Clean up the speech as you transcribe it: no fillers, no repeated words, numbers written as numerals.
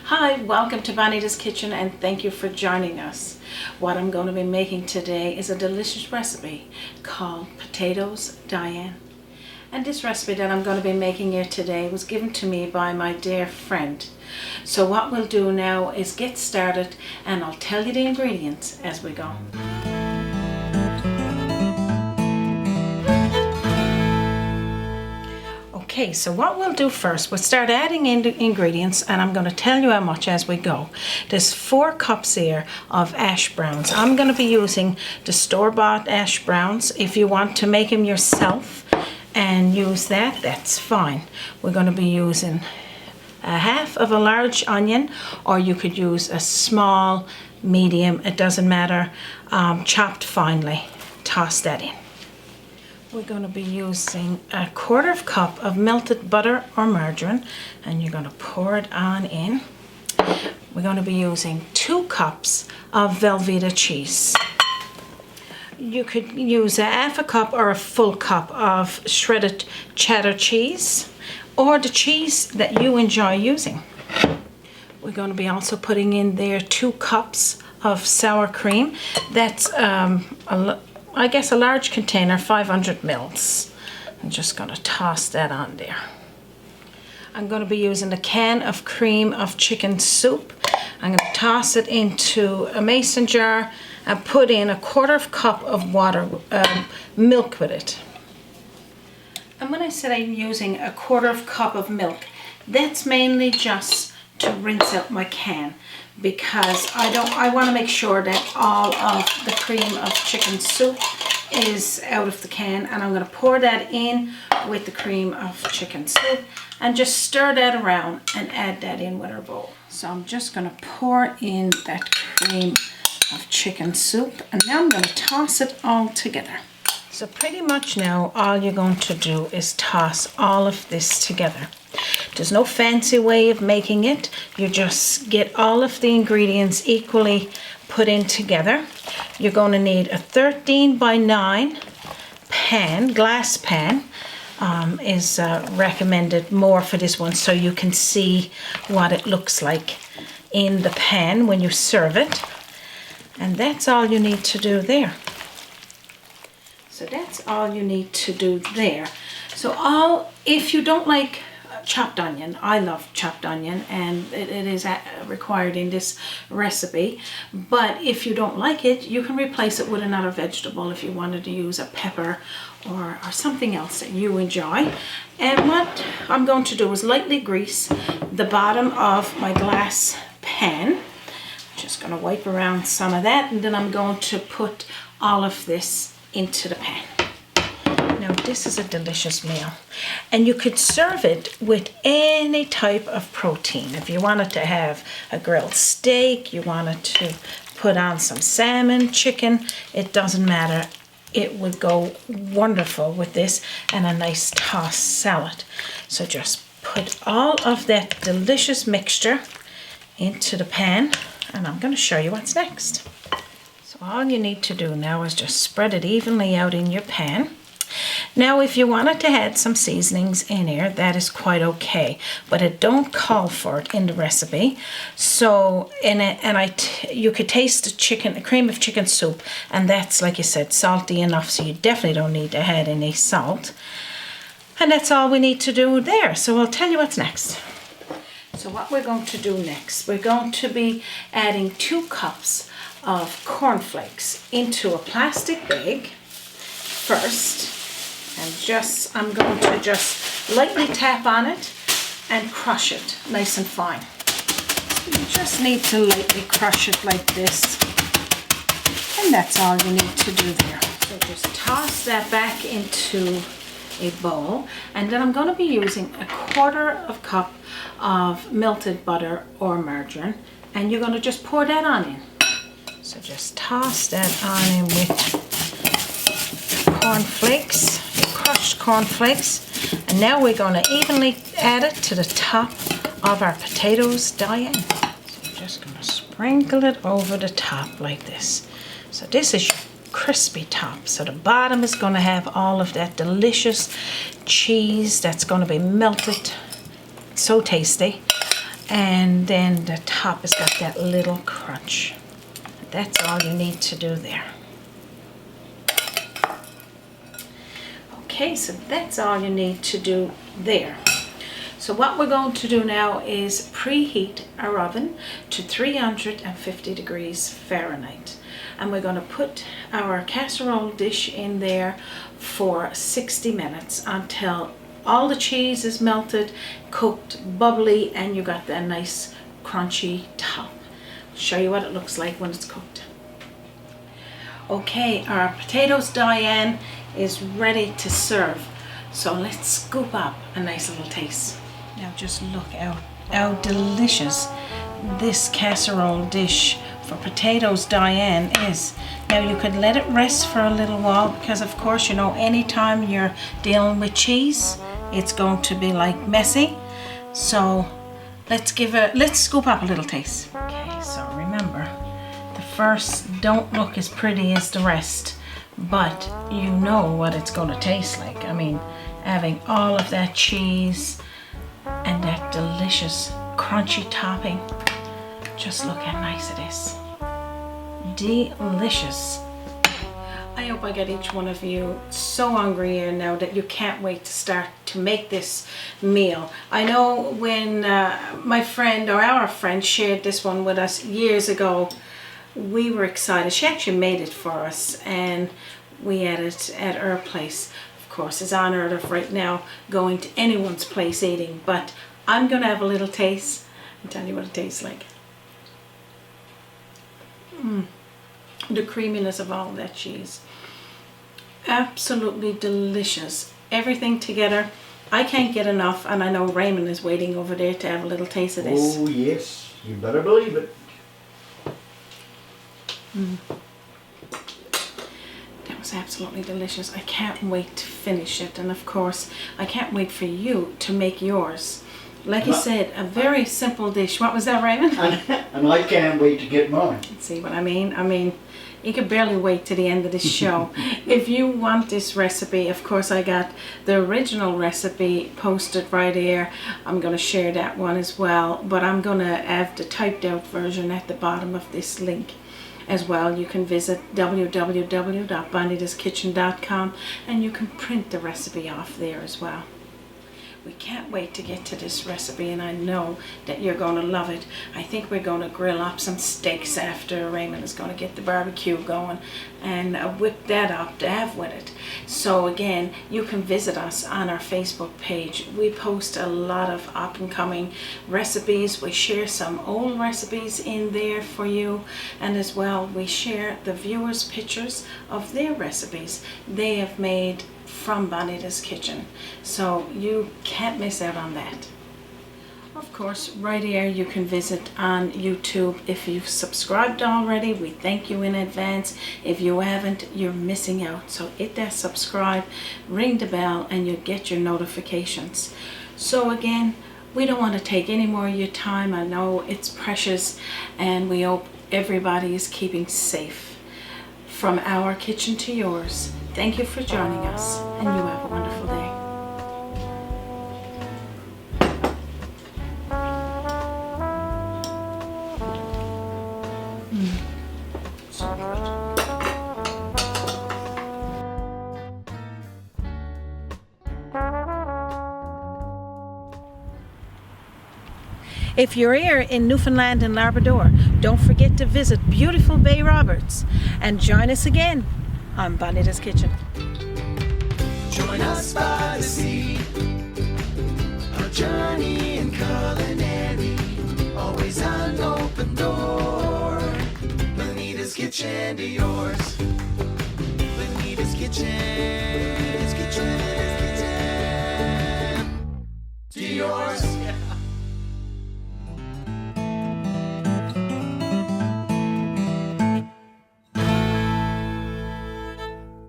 Hi, welcome to Bonita's Kitchen and thank you for joining us. What I'm going to be making today is a delicious recipe called Potatoes Diane. And this recipe that I'm going to be making here today was given to me by my dear friend. So what we'll do now is get started and I'll tell you the ingredients as we go. Okay, so what we'll do first, we'll start adding in the ingredients and I'm going to tell you how much as we go. There's 4 cups here of ash browns. I'm going to be using the store-bought ash browns. If you want to make them yourself and use that, that's fine. We're going to be using a half of a large onion, or you could use a small, medium, it doesn't matter, chopped finely. Toss that in. We're going to be using a 1/4 cup of melted butter or margarine, and you're going to pour it on in. We're going to be using 2 cups of Velveeta cheese. You could use a half a cup or a full cup of shredded cheddar cheese, or the cheese that you enjoy using. We're going to be also putting in there 2 cups of sour cream. That's I guess a large container, 500 mils. I'm just going to toss that on there. I'm going to be using a can of cream of chicken soup. I'm going to toss it into a mason jar and put in a 1/4 cup of water, milk with it. And when I said I'm using a 1/4 cup of milk, that's mainly just to rinse out my can, because I want to make sure that all of the cream of chicken soup is out of the can, and I'm going to pour that in with the cream of chicken soup and just stir that around and add that in with our bowl. So I'm just going to pour in that cream of chicken soup, and now I'm going to toss it all together. So pretty much now all you're going to do is toss all of this together. There's no fancy way of making it. You just get all of the ingredients equally put in together. You're going to need a 13 by 9 pan, glass pan, is recommended more for this one, so you can see what it looks like in the pan when you serve it. And that's all you need to do there. So that's all you need to do there. So if you don't like chopped onion, I love chopped onion, and it is required in this recipe, but if you don't like it, you can replace it with another vegetable if you wanted to use a pepper or something else that you enjoy. And what I'm going to do is lightly grease the bottom of my glass pan. Just going to wipe around some of that, and then I'm going to put all of this into the pan. Now this is a delicious meal, and you could serve it with any type of protein. If you wanted to have a grilled steak, you wanted to put on some salmon, chicken, it doesn't matter. It would go wonderful with this and a nice tossed salad. So just put all of that delicious mixture into the pan, and I'm going to show you what's next. So all you need to do now is just spread it evenly out in your pan. Now if you wanted to add some seasonings in here, that is quite okay, but it don't call for it in the recipe. So you could taste the cream of chicken soup, and that's, like you said, salty enough, so you definitely don't need to add any salt. And that's all we need to do there. So I'll tell you what's next. So what we're going to do next, we're going to be adding 2 cups of cornflakes into a plastic bag first. And I'm going to just lightly tap on it and crush it nice and fine. You just need to lightly crush it like this, and that's all you need to do there. So just toss that back into a bowl, and then I'm going to be using a 1/4 cup of melted butter or margarine, and you're going to just pour that on in. So just toss that on in with cornflakes, crushed cornflakes, and now we're going to evenly add it to the top of our Potatoes Diane. So you're just going to sprinkle it over the top like this. So this is your crispy top. So the bottom is going to have all of that delicious cheese that's going to be melted. So tasty. and then the top has got that little crunch. That's all you need to do there. Okay, so that's all you need to do there. So what we're going to do now is preheat our oven to 350 degrees Fahrenheit. And we're going to put our casserole dish in there for 60 minutes until all the cheese is melted, cooked, bubbly, and you got that nice crunchy top. I'll show you what it looks like when it's cooked. Okay, our Potatoes Diane is ready to serve. So let's scoop up a nice little taste. Now just look how delicious this casserole dish for Potatoes Diane is. Now you could let it rest for a little while because of course you know anytime you're dealing with cheese it's going to be like messy. So let's scoop up a little taste. Okay, so remember the first don't look as pretty as the rest, but you know what it's going to taste like. I mean, having all of that cheese and that delicious crunchy topping. Just look how nice it is. Delicious. I hope I get each one of you so hungry here now that you can't wait to start to make this meal. I know when my friend or our friend shared this one with us years ago, we were excited. She actually made it for us and we had it at her place. Of course, it's unheard of right now going to anyone's place eating, but I'm gonna have a little taste and tell you what it tastes like. The creaminess of all that cheese. Absolutely delicious. Everything together. I can't get enough, and I know Raymond is waiting over there to have a little taste of this. Oh yes, you better believe it. That was absolutely delicious. I can't wait to finish it, and of course I can't wait for you to make yours. Like you said, a very simple dish. What was that, Raymond? And I can't wait to get mine. See what I mean? I mean, you could barely wait to the end of this show. If you want this recipe, of course I got the original recipe posted right here. I'm going to share that one as well, but I'm going to have the typed out version at the bottom of this link as well. You can visit www.bonitaskitchen.com and you can print the recipe off there as well. We can't wait to get to this recipe, and I know that you're going to love it. I think we're going to grill up some steaks after. Raymond is going to get the barbecue going and whip that up to have with it. So again, you can visit us on our Facebook page. We post a lot of up and coming recipes. We share some old recipes in there for you, and as well we share the viewers' pictures of their recipes they have made from Bonita's Kitchen, so you can't miss out on that. Of course, right here you can visit on YouTube. If you've subscribed already, we thank you in advance. If you haven't, you're missing out. So hit that subscribe, ring the bell, and you'll get your notifications. So again, we don't want to take any more of your time. I know it's precious, and we hope everybody is keeping safe. From our kitchen to yours, thank you for joining us, and you have a wonderful day. So good. If you're here in Newfoundland and Labrador, don't forget to visit beautiful Bay Roberts and join us again on Bonita's Kitchen. Join us by the sea, our journey in culinary, always an open door. Bonita's Kitchen to yours. Bonita's Kitchen, to yours.